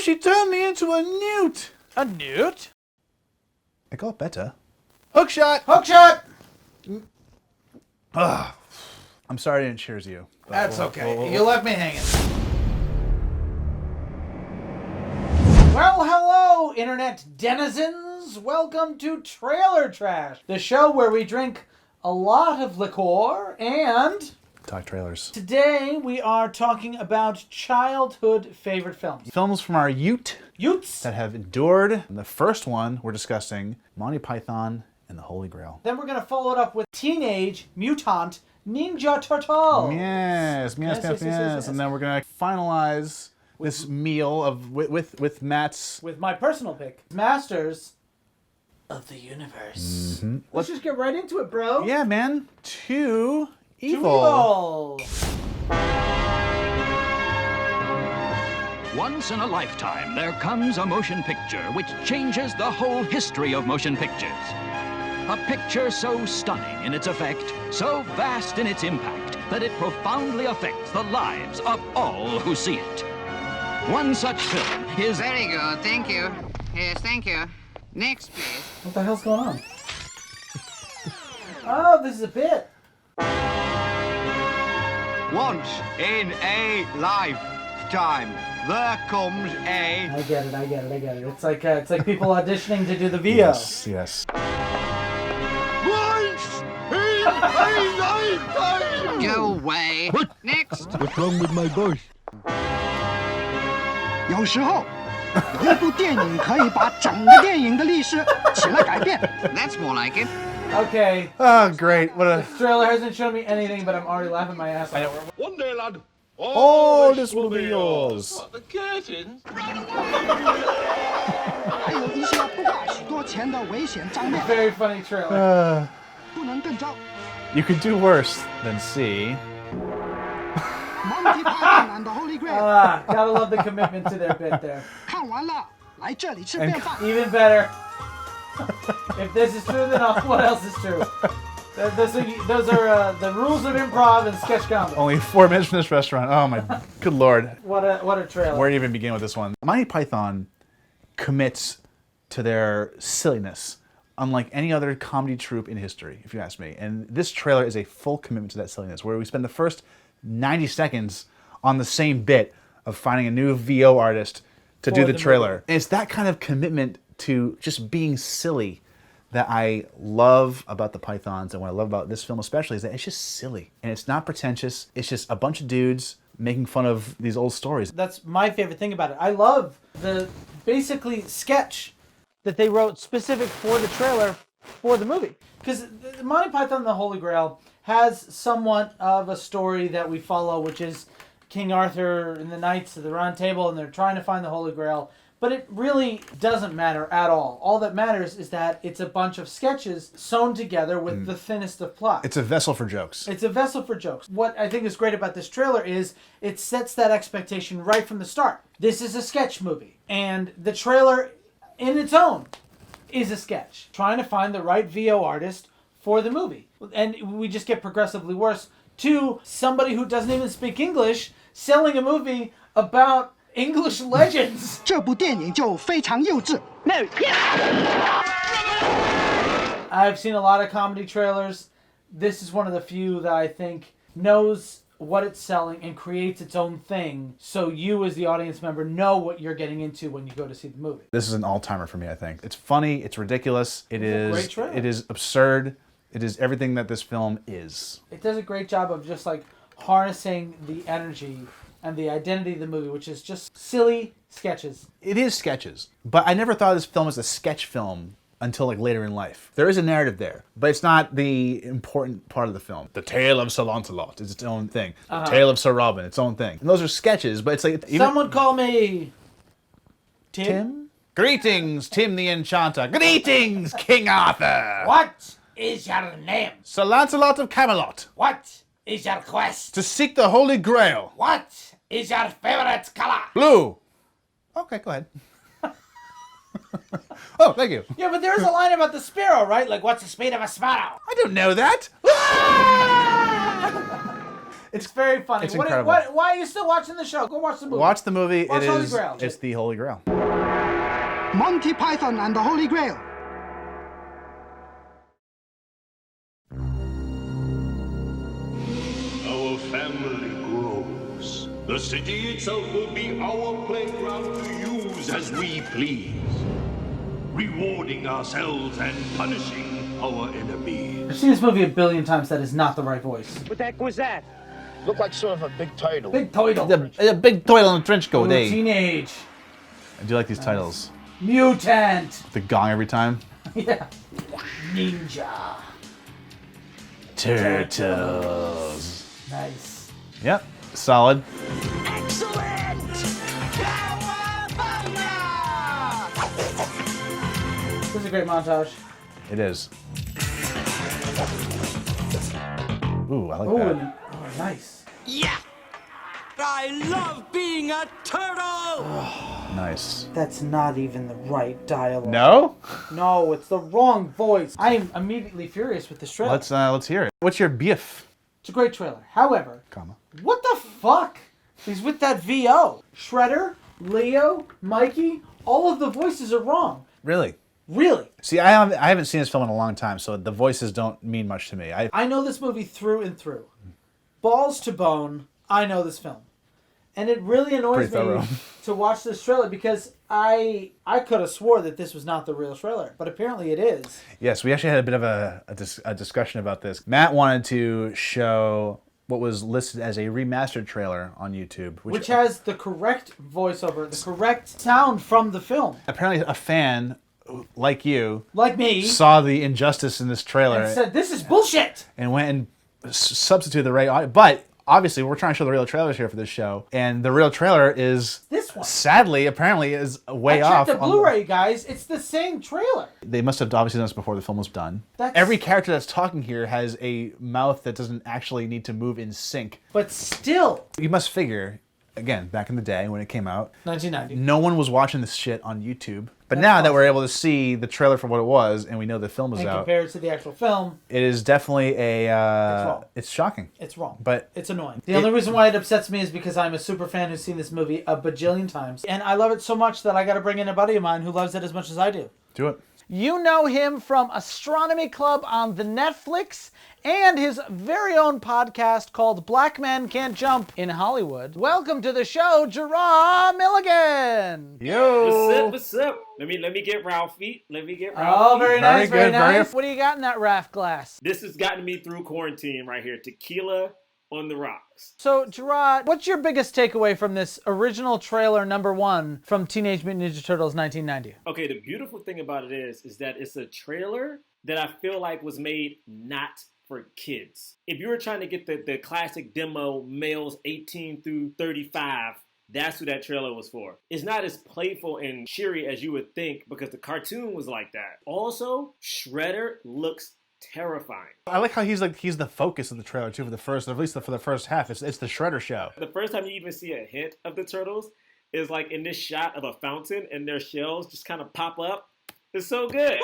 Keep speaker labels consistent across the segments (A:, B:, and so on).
A: she turned me into a newt.
B: A newt?
A: I got better. Hookshot!
B: Hookshot!
A: Ugh. I'm sorry I didn't cheers you.
B: That's okay. You left me hanging. Well, hello, internet denizens. Welcome to Trailer Trash, the show where we drink a lot of liqueur and...
A: talk trailers.
B: Today we are talking about childhood favorite films.
A: Films from our Utes
B: that
A: have endured. And the first one we're discussing, Monty Python and the Holy Grail.
B: Then we're going to follow it up with Teenage Mutant Ninja Turtles.
A: Yes. And then we're going to finalize this meal of with Matt's...
B: with my personal pick, Masters of the Universe.
A: Mm-hmm.
B: Let's just get right into it, bro.
A: Yeah, man. Two evil.
C: Once in a lifetime, there comes a motion picture which changes the whole history of motion pictures. A picture so stunning in its effect, so vast in its impact, that it profoundly affects the lives of all who see it. One such film is...
D: Very good, thank you. Yes, thank you. Next, please.
B: What the hell's going on? Oh, this is a bit.
E: Once in a lifetime, there comes a...
B: I get it. It's like people auditioning to do the VO.
A: Yes.
E: Once in a lifetime!
D: Go away.
E: What?
D: Next.
E: What's wrong with my voice?
F: 有时候，有一部电影可以把整个电影的历史起来改变。
D: That's more like it.
B: Okay.
A: Oh, great. What a...
B: This trailer hasn't shown me anything, but I'm already laughing my ass off.
E: One day, lad.
A: Oh, this will be yours.
E: The curtains.
F: 还有一些不花许多钱的危险账面，
B: Very funny trailer.
F: 不能更糟。
A: You could do worse than see.
F: Monty Python and the Holy Grail，
B: Gotta love the commitment to their bit there.
F: 看完了，来这里吃便饭。
B: Even better. If this is true, then what else is true? Those are the rules of improv and sketch comedy.
A: Only 4 minutes from this restaurant. Oh my good lord.
B: What a trailer.
A: Where to even begin with this one? Monty Python commits to their silliness, unlike any other comedy troupe in history, if you ask me. And this trailer is a full commitment to that silliness, where we spend the first 90 seconds on the same bit of finding a new VO artist to do the trailer. And it's that kind of commitment to just being silly that I love about the Pythons, and what I love about this film especially is that it's just silly. And it's not pretentious. It's just a bunch of dudes making fun of these old stories.
B: That's my favorite thing about it. I love the basically sketch that they wrote specific for the trailer for the movie. Because Monty Python and the Holy Grail has somewhat of a story that we follow, which is King Arthur and the Knights of the Round Table, and they're trying to find the Holy Grail. But it really doesn't matter at all. All that matters is that it's a bunch of sketches sewn together with the thinnest of plots.
A: It's a vessel for jokes.
B: It's a vessel for jokes. What I think is great about this trailer is it sets that expectation right from the start. This is a sketch movie. And the trailer, in its own, is a sketch. Trying to find the right VO artist for the movie. And we just get progressively worse to somebody who doesn't even speak English selling a movie about English legends.
F: 这部电影就非常幼稚。
B: I've seen a lot of comedy trailers. This is one of the few that I think knows what it's selling and creates its own thing, so you as the audience member know what you're getting into when you go to see the movie.
A: This is an all-timer for me, I think. It's funny, it's ridiculous,
B: It's a great trailer.
A: It is absurd, it is everything that this film is.
B: It does a great job of just like harnessing the energy and the identity of the movie, which is just silly sketches.
A: It is sketches, but I never thought of this film as a sketch film until like later in life. There is a narrative there, but it's not the important part of the film. The Tale of Sir Lancelot is its own thing. The Tale of Sir Robin, its own thing. And those are sketches, but it's like...
B: Someone call me... Tim?
A: Greetings, Tim the Enchanter. Greetings, King Arthur.
B: What is your name?
A: Sir Lancelot of Camelot.
B: What is your quest?
A: To seek the Holy Grail.
B: What is your favorite color?
A: Blue. Okay, go ahead. Oh, thank you.
B: Yeah, but there's a line about the sparrow, right? Like, what's the speed of a sparrow?
A: I don't know that.
B: It's very funny.
A: It's incredible.
B: Why are you still watching the show? Go watch the movie.
A: Watch the movie.
B: Watch Holy Grail.
A: It's the Holy Grail.
F: Monty Python and the Holy Grail.
E: Our family grows. The city itself will be our playground to use as we please. Rewarding ourselves and punishing our enemies.
B: I've seen this movie a billion times. That is not the right voice.
G: What the heck was that?
H: Looked like sort of a big turtle.
B: Big turtle.
A: The big toilet in the trench coat, eh?
B: Teenage.
A: I do like these titles.
B: Mutant.
A: The gong every time.
B: Yeah. Ninja.
A: Turtles.
B: Nice.
A: Yep. Solid.
B: This is a great montage.
A: It is. Ooh, I like
B: Oh,
A: that.
B: nice.
G: Yeah! I love being a turtle!
A: Nice.
B: That's not even the right dialogue.
A: No?
B: No, it's the wrong voice. I am immediately furious with this trailer.
A: Let's hear it. What's your beef?
B: It's a great trailer. However,
A: Comma.
B: what the fuck is with that VO? Shredder, Leo, Mikey, all of the voices are wrong.
A: Really?
B: Really.
A: See, I haven't seen this film in a long time, so the voices don't mean much to me.
B: I know this movie through and through. Balls to bone, I know this film. And it really annoys
A: Pretty thorough.
B: me to watch this trailer because I could have swore that this was not the real trailer, but apparently it is.
A: Yes, we actually had a bit of a discussion about this. Matt wanted to show what was listed as a remastered trailer on YouTube.
B: Which has the correct voiceover, the correct sound from the film.
A: Apparently a fan like you,
B: Like me,
A: saw the injustice in this trailer
B: and said, this is bullshit!
A: and went and substituted the right audio. But obviously, we're trying to show the real trailers here for this show, and the real trailer is
B: This one.
A: sadly, apparently, is way
B: I
A: off.
B: checked the Blu-ray, guys. It's the same trailer.
A: They must have obviously done this before the film was done.
B: That's-
A: Every character that's talking here has a mouth that doesn't actually need to move in sync.
B: But still,
A: You must figure, again, back in the day when it came out,
B: 1990.
A: no one was watching this shit on YouTube. But now that we're able to see the trailer for what it was, and we know the film was
B: And
A: out,
B: compared to the actual film,
A: it is definitely a.
B: It's wrong.
A: It's shocking.
B: it's wrong.
A: But
B: It's annoying. The only reason why it upsets me is because I'm a super fan who's seen this movie a bajillion times. And I love it so much that I got to bring in a buddy of mine who loves it as much as I do.
A: do it.
B: You know him from Astronomy Club on the Netflix and his very own podcast called Black Men Can't Jump in Hollywood. Welcome to the show, Jerah Milligan.
A: Yo.
I: What's up? Let me get Ralphie. Let me get
B: Oh,
I: Ralphie.
B: very nice, very
A: good, very-
B: nice. What do you got in that raft glass?
I: This has gotten me through quarantine right here. Tequila on the rocks.
B: So, Jerah, what's your biggest takeaway from this original trailer #1 from Teenage Mutant Ninja Turtles 1990?
I: Okay, the beautiful thing about it is that it's a trailer that I feel like was made not for kids. If you were trying to get the classic demo males 18 through 35, that's who that trailer was for. It's not as playful and cheery as you would think because the cartoon was like that. Also, Shredder looks terrifying.
A: I like how he's the focus of the trailer too for the first, at least for the first half. It's the Shredder show.
I: The first time you even see a hint of the turtles is like in this shot of a fountain and their shells just kind of pop up. It's so good.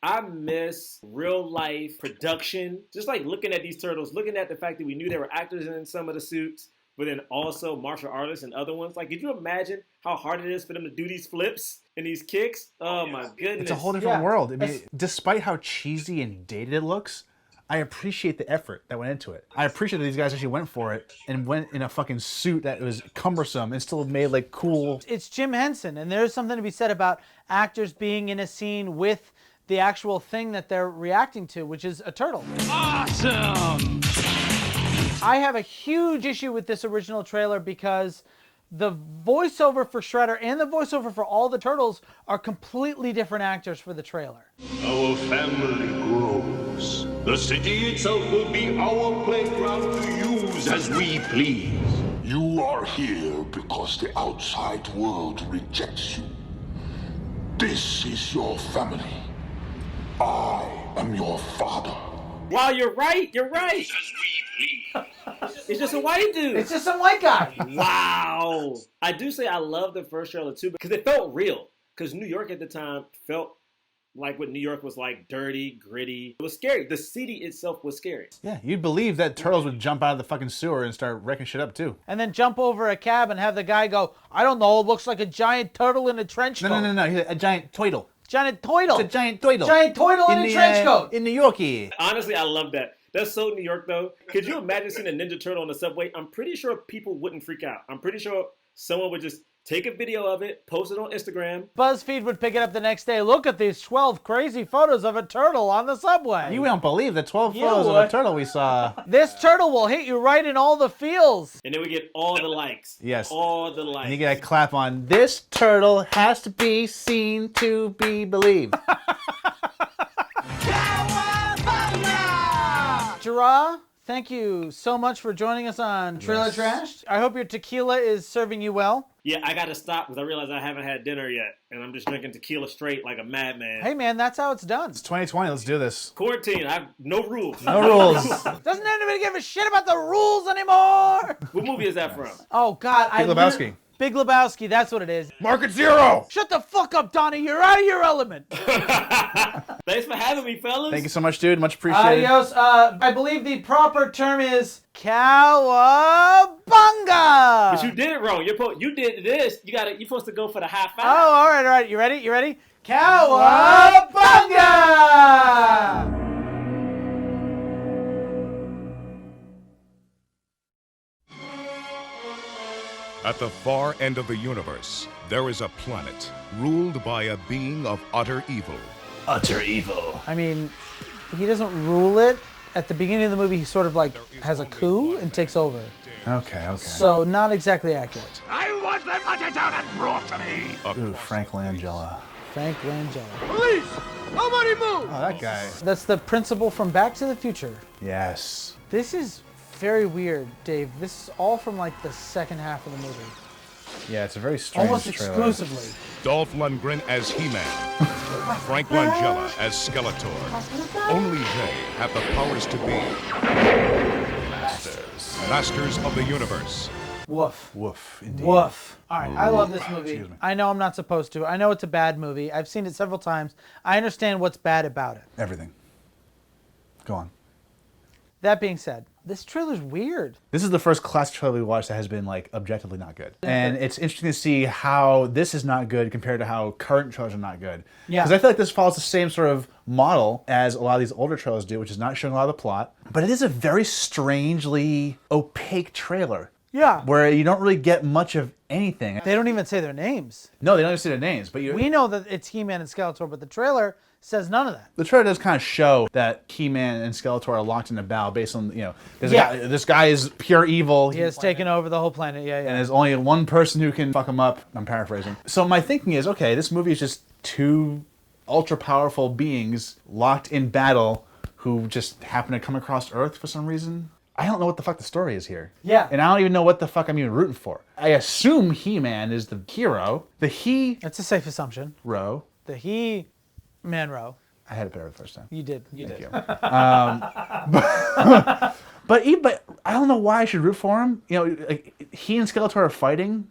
I: I miss real life production. Just like looking at these turtles, looking at the fact that we knew there were actors in some of the suits, but then also martial artists and other ones. Like, could you imagine how hard it is for them to do these flips and these kicks? Oh my goodness.
A: It's a whole different
B: Yeah.
A: world. I mean, despite how cheesy and dated it looks, I appreciate the effort that went into it. I appreciate that these guys actually went for it and went in a fucking suit that was cumbersome and still made like cool.
B: It's Jim Henson, and there's something to be said about actors being in a scene with the actual thing that they're reacting to, which is a turtle.
C: Awesome!
B: I have a huge issue with this original trailer because the voiceover for Shredder and the voiceover for all the turtles are completely different actors for the trailer.
E: Our family grows. The city itself will be our playground to use as we please.
J: You are here because the outside world rejects you. This is your family. I am your father.
I: Wow, you're right. You're right. It's just a white dude.
B: It's just some white guy.
I: Wow. I do say I love the first trailer too because it felt real. Because New York at the time felt like what New York was like, dirty, gritty. It was scary. The city itself was scary.
A: Yeah, you'd believe that turtles would jump out of the fucking sewer and start wrecking shit up too.
B: And then jump over a cab and have the guy go, I don't know, it looks like a giant turtle in a trench coat.
A: No. He's a giant turtle.
B: Giant turtle.
A: It's a giant turtle.
B: Giant turtle in a trench coat.
A: In New Yorkie.
I: Honestly, I love that. That's so New York, though. Could you imagine seeing a Ninja Turtle on the subway? I'm pretty sure people wouldn't freak out. I'm pretty sure someone would just take a video of it, post it on Instagram.
B: BuzzFeed would pick it up the next day. Look at these 12 crazy photos of a turtle on the subway.
A: You don't believe the 12 photos of a turtle we saw.
B: This turtle will hit you right in all the feels.
I: And then we get all the likes.
A: Yes.
I: All the likes.
A: And you get a clap on, this turtle has to be seen to be believed.
B: Jerah, thank you so much for joining us on Trailer Trash. I hope your tequila is serving you well.
I: Yeah, I got to stop because I realize I haven't had dinner yet. And I'm just drinking tequila straight like a madman.
B: Hey, man, that's how it's done.
A: It's 2020. Let's do this.
I: Quarantine. I have no rules.
A: No rules.
B: Doesn't anybody give a shit about the rules anymore?
I: What movie is that from?
B: Oh, God.
A: Big Lebowski.
B: Big Lebowski, that's what it is.
A: Market Zero!
B: Shut the fuck up, Donnie. You're out of your element.
I: Thanks for having me, fellas.
A: Thank you so much, dude. Much appreciated.
B: Adios. I believe the proper term is cowabunga.
I: But you did it wrong. You did this. You're supposed to go for the high five.
B: Oh, all right. You ready? Cowabunga!
K: At the far end of the universe, there is a planet ruled by a being of utter evil.
A: Utter evil.
B: I mean, he doesn't rule it. At the beginning of the movie, he sort of like has a coup and takes over.
A: Okay.
B: So not exactly accurate.
J: I want them hunted down and brought to me.
A: Ooh, Frank Langella.
B: Frank Langella.
F: Police! Nobody move!
A: Oh, that guy.
B: That's the principal from Back to the Future.
A: Yes.
B: This is very weird, Dave. This is all from like the second half of the movie.
A: Yeah, it's a very strange
B: Almost
A: trailer.
B: exclusively.
K: Dolph Lundgren as He-Man. Frank Langella as Skeletor. Only they have the powers to be masters of the universe.
B: Woof.
A: Woof, indeed.
B: Woof. All right, I love this movie.
A: Excuse me.
B: I know I'm not supposed to. I know it's a bad movie. I've seen it several times. I understand what's bad about it.
A: Everything. Go on.
B: That being said, this trailer's weird.
A: This is the first classic trailer we watched that has been like objectively not good. And it's interesting to see how this is not good compared to how current trailers are not good.
B: Yeah.
A: Because I feel like this follows the same sort of model as a lot of these older trailers do, which is not showing a lot of the plot. But it is a very strangely opaque trailer.
B: Yeah.
A: Where you don't really get much of anything.
B: They don't even say their names.
A: No, they don't even say their names. But
B: We know that it's He-Man and Skeletor, but the trailer says none of that.
A: The trailer does kind of show that He-Man and Skeletor are locked in a battle based on, this guy is pure evil.
B: He has taken over the whole planet, yeah.
A: And there's only one person who can fuck him up. I'm paraphrasing. So my thinking is, okay, this movie is just two ultra-powerful beings locked in battle who just happen to come across Earth for some reason. I don't know what the fuck the story is here.
B: Yeah.
A: And I don't even know what the fuck I'm even rooting for. I assume He-Man is the hero. The
B: That's a safe assumption.
A: He-ro.
B: The He-Man row.
A: I had it better the first time.
B: You did.
A: Thank you. But I don't know why I should root for him. Like, he and Skeletor are fighting,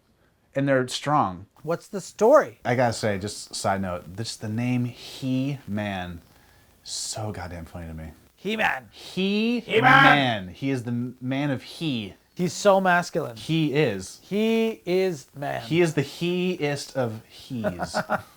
A: and they're strong.
B: What's the story?
A: I gotta say, just side note, the name He-Man, so goddamn funny to me.
B: He-Man.
A: He-Man. He is the man of he.
B: He's so masculine.
A: He is.
B: He is man.
A: He is the he-ist of he's.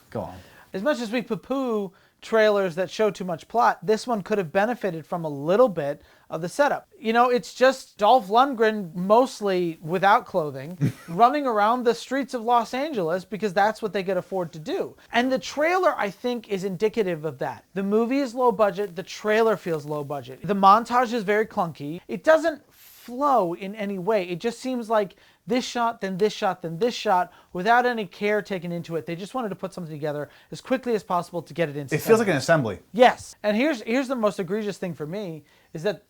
A: Go on.
B: As much as we poo-poo trailers that show too much plot, this one could have benefited from a little bit of the setup. It's just Dolph Lundgren, mostly without clothing, running around the streets of Los Angeles because that's what they could afford to do. And the trailer, I think, is indicative of that. The movie is low budget. The trailer feels low budget. The montage is very clunky. It doesn't flow in any way. It just seems like this shot, then this shot, then this shot, without any care taken into it. They just wanted to put something together as quickly as possible to get it into.
A: It feels like an assembly.
B: Yes. And here's the most egregious thing for me, is that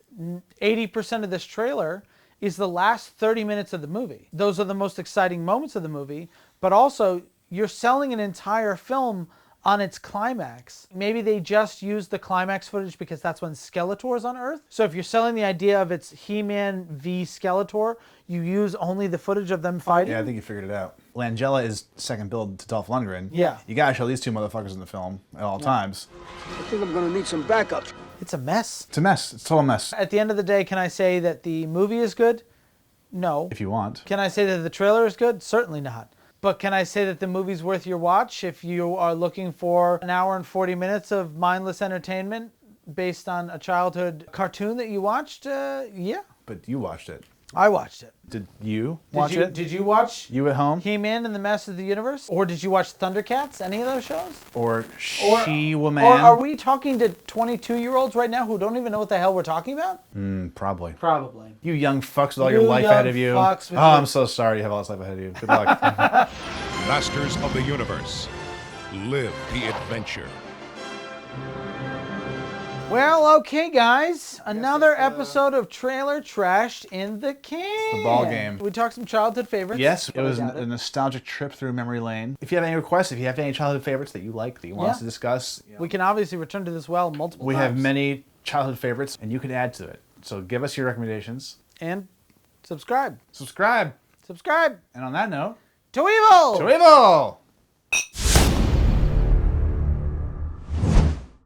B: 80% of this trailer is the last 30 minutes of the movie. Those are the most exciting moments of the movie, but also you're selling an entire film on its climax. Maybe they just used the climax footage because that's when Skeletor's on Earth. So if you're selling the idea of it's He-Man v Skeletor, you use only the footage of them fighting?
A: Yeah, I think you figured it out. Langella is second build to Dolph Lundgren.
B: Yeah.
A: You gotta show these two motherfuckers in the film at all times.
F: I think I'm gonna need some backup.
B: It's a mess.
A: It's a mess. It's a total mess.
B: At the end of the day, can I say that the movie is good? No.
A: If you want.
B: Can I say that the trailer is good? Certainly not. But can I say that the movie's worth your watch if you are looking for an hour and 40 minutes of mindless entertainment based on a childhood cartoon that you watched? Yeah.
A: But you watched it.
B: I watched it.
A: Did you watch it?
B: Did you watch
A: You at home?
B: He-Man and the Masters of the Universe? Or did you watch Thundercats? Any of those shows?
A: Or She-Woman?
B: Or are we talking to 22-year-olds right now who don't even know what the hell we're talking about?
A: Probably.
B: Probably.
A: You young fucks with all your life ahead of you. Oh, I'm so sorry you have all this life ahead of you. Good luck.
K: Masters of the Universe. Live the adventure.
B: Well, okay, guys. Another episode of Trailer Trashed in the can.
A: The ball game.
B: We talked some childhood favorites.
A: Yes, it was a nostalgic trip through memory lane. If you have any requests, if you have any childhood favorites that you like, that you want us to discuss,
B: we can obviously return to this well multiple times.
A: We have many childhood favorites, and you can add to it. So give us your recommendations.
B: And subscribe.
A: Subscribe.
B: Subscribe.
A: And on that note,
B: To evil!
A: To evil!